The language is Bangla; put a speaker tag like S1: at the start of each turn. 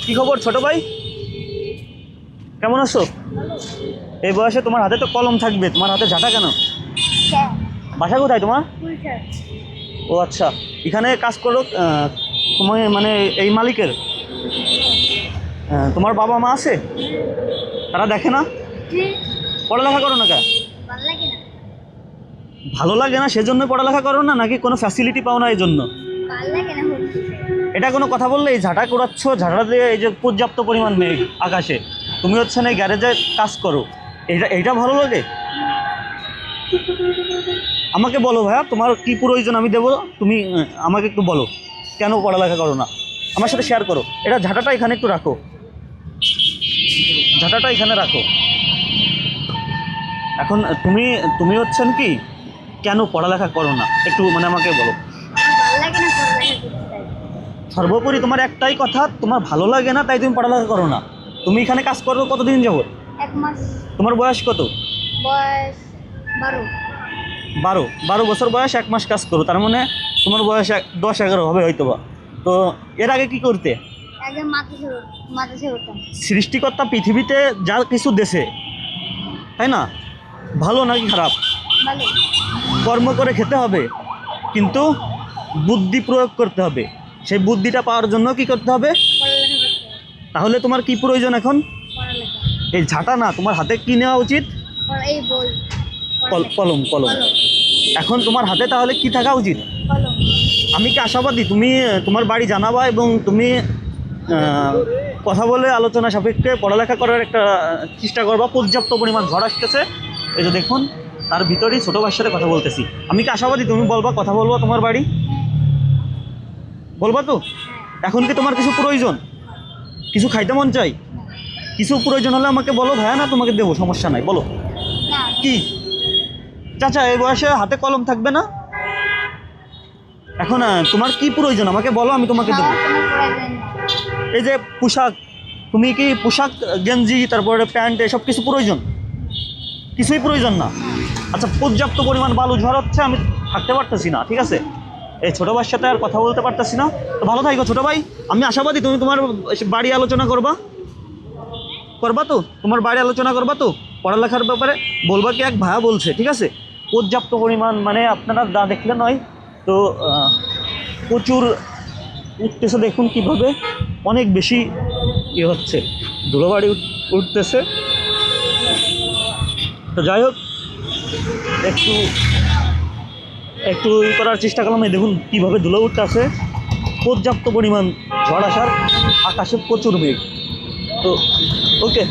S1: কি খবর ছোট ভাই? কেমন আছো? এই বয়সে তোমার হাতে তো কলম থাকবে, তোমার হাতে ঝাঁটা কেন? বাসা কোথায় তোমার? ও আচ্ছা, এখানে কাজ করো তোমার মানে এই মালিকের? তোমার বাবা মা আছে? তারা দেখে না? পড়ালেখা করো না কেন? ভালো লাগে না সেজন্য পড়ালেখা করো না, নাকি কোনো ফ্যাসিলিটি পাও না এই জন্য? এটা কোনো কথা বললে? এই ঝাঁটা কুড়াচ্ছ, ঝাঁটা দিয়ে এই যে পর্যাপ্ত পরিমাণ মেঘ আকাশে, তুমি হচ্ছে না এই গ্যারেজে কাজ করো, এইটা ভালো লাগে? আমাকে বলো ভাইয়া, তোমার কি প্রয়োজন আমি দেবো, তুমি আমাকে একটু বলো কেন পড়ালেখা করো না, আমার সাথে শেয়ার করো। এটা ঝাঁটাটা এখানে একটু রাখো, ঝাঁটাটা এখানে রাখো। এখন তুমি তুমি হচ্ছেন কি, কেন পড়ালেখা করো না একটু মানে আমাকে বলো। সর্বোপরি তোমার একটাই কথা, তোমার ভালো লাগে না তাই তুমি পড়ালেখা করো না। তুমি এখানে কাজ করো কতদিন যাবত?
S2: 1 মাস।
S1: তোমার বয়স কত?
S2: বয়স 12।
S1: 12 বছর বয়স, 1 মাস কাজ করো, তার মানে তোমার বয়স 10-11 হবে হয়তো বা। তো এর আগে কি করতে?
S2: একদম মাদ্রাসা হতাম।
S1: সৃষ্টিকর্তা পৃথিবীতে যা কিছু দেশে, তাই না, ভালো নাকি খারাপ?
S2: ভালো।
S1: কর্ম করে খেতে হবে, কিন্তু বুদ্ধি প্রয়োগ করতে হবে। সেই বুদ্ধিটা পাওয়ার জন্য কি করতে হবে?
S2: পড়ালেখা করতে হবে।
S1: তাহলে তোমার কি প্রয়োজন এখন?
S2: পড়ালেখা।
S1: এই ঝাঁটা না, তোমার হাতে কি নেওয়া উচিত?
S2: এই বই।
S1: কলম। কলম। এখন তোমার হাতে তাহলে কি থাকা উচিত?
S2: কলম।
S1: আমি কি আশাবাদী তুমি তোমার বাড়ি জানাবা এবং তুমি কথা বলে আলোচনা সাপেক্ষে পড়ালেখা করার একটা চেষ্টা করবা। পর্যাপ্ত পরিমাণ ঝড় আসতেছে, এই যে দেখুন, তার ভিতরেই ছোটো ভাইয়ের সাথে কথা বলতেছি। আমি কি আশাবাদী তুমি বলবা, কথা বলবা তোমার বাড়ি বলবা তো? এখন কি তোমার কিছু প্রয়োজন, কিছু খাইতে মন চাই, কিছু প্রয়োজন হলে আমাকে বলো ভাইয়া, না তোমাকে দেবো, সমস্যা নাই, বলো
S2: না।
S1: কি। চাচা এই বয়সে হাতে কলম থাকবে না? এখন তোমার কি প্রয়োজন আমাকে বলো, আমি তোমাকে দেবো।
S2: আমার কোনো প্রয়োজন নেই।
S1: এই যে পোশাক, তুমি কি পোশাক, গেঞ্জি, তারপরে প্যান্ট, এসব কিছু প্রয়োজন? কিছুই প্রয়োজন না? আচ্ছা, পর্যাপ্ত পরিমাণ বালু ঝড় হচ্ছে, আমি থাকতে পারতেছি না, ঠিক আছে, এই ছোটো ভাইয়ের সাথে আর কথা বলতে পারতেছি না। তো ভালো থাকো ছোটো ভাই, আমি আশাবাদী তুমি তোমার বাড়ি আলোচনা করবা তো, তোমার বাড়ি আলোচনা করবা তো পড়ালেখার ব্যাপারে, বলবা কি এক ভাইয়া বলছে, ঠিক আছে, পর্যাপ্ত পরিমাণ মানে আপনারা যা দেখলে নয় তো প্রচুর উঠতেছে, দেখুন কিভাবে অনেক বেশি ইয়ে হচ্ছে, ধুলোবাড়ি উঠতেছে। তো যাই হোক, একটু একটু করার চেষ্টা করলাম। এই দেখুন কীভাবে ধুলো উঠতেছে, পর্যাপ্ত পরিমাণ ঝড় আসার, আকাশে প্রচুর মেঘ। তো ওকে।